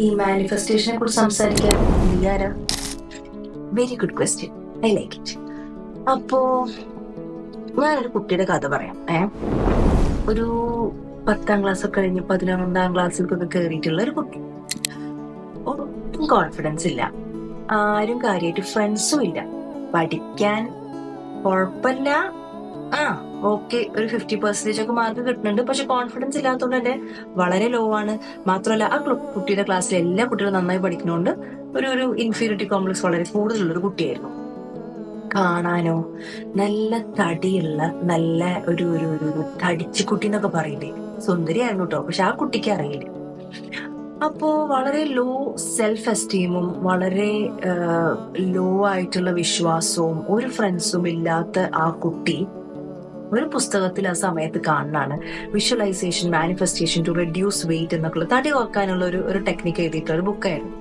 ഈ മാനിഫെസ്റ്റേഷനെ കുറിച്ച് സംസാരിക്കാൻ നീയാരാ? Very good question, I like it. അപ്പോ ഞാനൊരു കുട്ടിയുടെ കഥ പറയാം. ഒരു 10ാം ക്ലാസ് ഒക്കെ കഴിഞ്ഞ് 11ാം ക്ലാസ്സിലേക്കൊക്കെ കയറിയിട്ടുള്ള ഒരു കുട്ടി. ഒട്ടും കോൺഫിഡൻസ് ഇല്ല, ആരും കാര്യമായിട്ട് ഫ്രണ്ട്സും ഇല്ല, പഠിക്കാൻ കുഴപ്പമില്ല, ഓക്കെ ഒരു 50% ഒക്കെ മാർക്ക് കിട്ടുന്നുണ്ട്, പക്ഷെ കോൺഫിഡൻസ് ഇല്ലാത്തതുകൊണ്ട് തന്നെ വളരെ ലോ ആണ്. മാത്രമല്ല ആ കുട്ടിയുടെ ക്ലാസ്സിലെ എല്ലാ കുട്ടികളും നന്നായി പഠിക്കുന്നതുകൊണ്ട് ഒരു ഇൻഫീരിയോറിറ്റി കോംപ്ലക്സ് വളരെ കൂടുതലുള്ള ഒരു കുട്ടിയായിരുന്നു. കാണാനോ നല്ല തടിയുള്ള നല്ല ഒരു ഒരു ഒരു തടിച്ചുകുട്ടി എന്നൊക്കെ പറയില്ലേ, സുന്ദരിയായിരുന്നു കേട്ടോ, പക്ഷെ ആ കുട്ടിക്ക് അറിയില്ല. അപ്പോ വളരെ ലോ സെൽഫ് എസ്റ്റീമും വളരെ ലോ ആയിട്ടുള്ള വിശ്വാസവും ഒരു ഫ്രണ്ട്സും ഇല്ലാത്ത ആ കുട്ടി ഒരു പുസ്തകത്തിൽ ആ സമയത്ത് കാണുന്നതാണ് visualisation manifestation to reduce weight എന്നൊക്കെ തടി കുറക്കാനുള്ള ഒരു ടെക്നിക്ക് എഴുതിയിട്ടുള്ള ഒരു ബുക്കായിരുന്നു.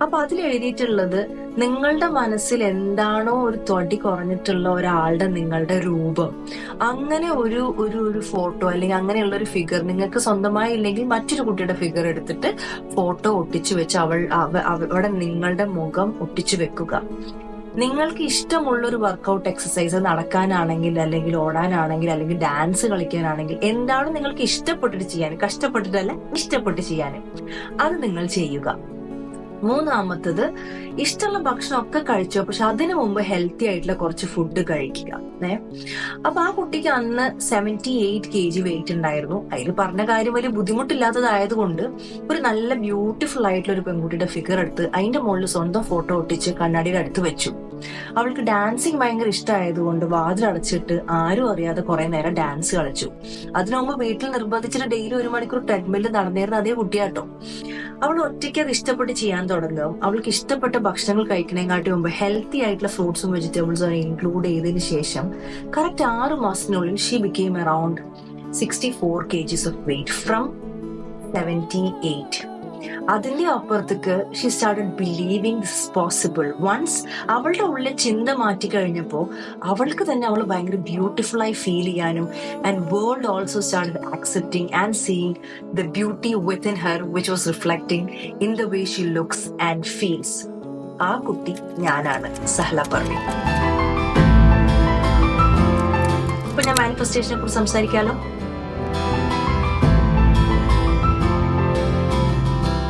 അപ്പൊ അതിൽ എഴുതിയിട്ടുള്ളത് നിങ്ങളുടെ മനസ്സിൽ എന്താണോ ഒരു തൊടി കുറഞ്ഞിട്ടുള്ള ഒരാളുടെ നിങ്ങളുടെ രൂപം, അങ്ങനെ ഒരു ഒരു ഒരു ഫോട്ടോ അല്ലെങ്കിൽ അങ്ങനെയുള്ള ഒരു ഫിഗർ നിങ്ങൾക്ക് സ്വന്തമായി ഇല്ലെങ്കിൽ മറ്റൊരു കുട്ടിയുടെ ഫിഗർ എടുത്തിട്ട് ഫോട്ടോ ഒട്ടിച്ചു വെച്ച് അവിടെ നിങ്ങളുടെ മുഖം ഒട്ടിച്ചു വെക്കുക. നിങ്ങൾക്ക് ഇഷ്ടമുള്ള ഒരു വർക്കൗട്ട് എക്സസൈസ് നടക്കാനാണെങ്കിൽ അല്ലെങ്കിൽ ഓടാനാണെങ്കിൽ അല്ലെങ്കിൽ ഡാൻസ് കളിക്കാനാണെങ്കിൽ എന്താണ് നിങ്ങൾക്ക് ഇഷ്ടപ്പെട്ടിട്ട് ചെയ്യാൻ, കഷ്ടപ്പെട്ടിട്ടല്ല ഇഷ്ടപ്പെട്ട് ചെയ്യാൻ, അത് നിങ്ങൾ ചെയ്യുക. മൂന്നാമത്തത് ഇഷ്ടമുള്ള ഭക്ഷണം ഒക്കെ കഴിച്ചോ, പക്ഷെ അതിനു മുമ്പ് ഹെൽത്തി ആയിട്ടുള്ള കുറച്ച് ഫുഡ് കഴിക്കുക. അപ്പൊ ആ കുട്ടിക്ക് അന്ന് 78 kg വെയിറ്റ് ഉണ്ടായിരുന്നു. അതിൽ പറഞ്ഞ കാര്യം വലിയ ബുദ്ധിമുട്ടില്ലാത്തതായത് കൊണ്ട് ഒരു നല്ല ബ്യൂട്ടിഫുൾ ആയിട്ടുള്ള ഒരു പെൺകുട്ടിയുടെ ഫിഗർ എടുത്ത് അതിന്റെ മുകളിൽ സ്വന്തം ഫോട്ടോ ഒട്ടിച്ച് കണ്ണാടിയുടെ അടുത്ത് വെച്ചു. അവൾക്ക് ഡാൻസിങ് ഭയങ്കര ഇഷ്ടമായതുകൊണ്ട് വാതിലടച്ചിട്ട് ആരും അറിയാതെ കുറെ നേരം ഡാൻസ് കളിച്ചു. അതിനു മുമ്പ് വീട്ടിൽ നിർബന്ധിച്ചിട്ട് ഡെയിലി 1 മണിക്കൂർ ട്രെഡ്മില്ലിൽ നടന്നിരുന്ന അതേ കുട്ടിയാട്ടോ. അവൾ ഒറ്റയ്ക്ക് അത് ഇഷ്ടപ്പെട്ട് ചെയ്യാൻ തുടങ്ങും. അവൾക്ക് ഇഷ്ടപ്പെട്ട ഭക്ഷണങ്ങൾ കഴിക്കുന്നതിനെക്കാട്ടി മുമ്പ് ഹെൽത്തി ആയിട്ടുള്ള ഫ്രൂട്ട്സും വെജിറ്റബിൾസും ഇൻക്ലൂഡ് ചെയ്തതിനു ശേഷം കറക്റ്റ് 6 മാസത്തിനുള്ളിൽ she became around 64 kgs of weight from 78. അതിന്റെ അപ്പുറത്തേക്ക് she started believing this possible. Once അവളുടെ ഉള്ളിൽ ചിന്ത മാറ്റി കഴിഞ്ഞപ്പോ അവൾക്ക് തന്നെ അവൾ ഭയങ്കര ബ്യൂട്ടിഫുൾ ആയി ഫീൽ ചെയ്യാനും and world also started accepting and seeing the beauty within her which was reflecting in the way she looks and feels. ആ കുട്ടി ഞാനാണ്, സഹല പർവീൻ. ഇപ്പൊ ഞാൻ മാനിഫെസ്റ്റേഷനെ കുറിച്ച് സംസാരിക്കാലോ.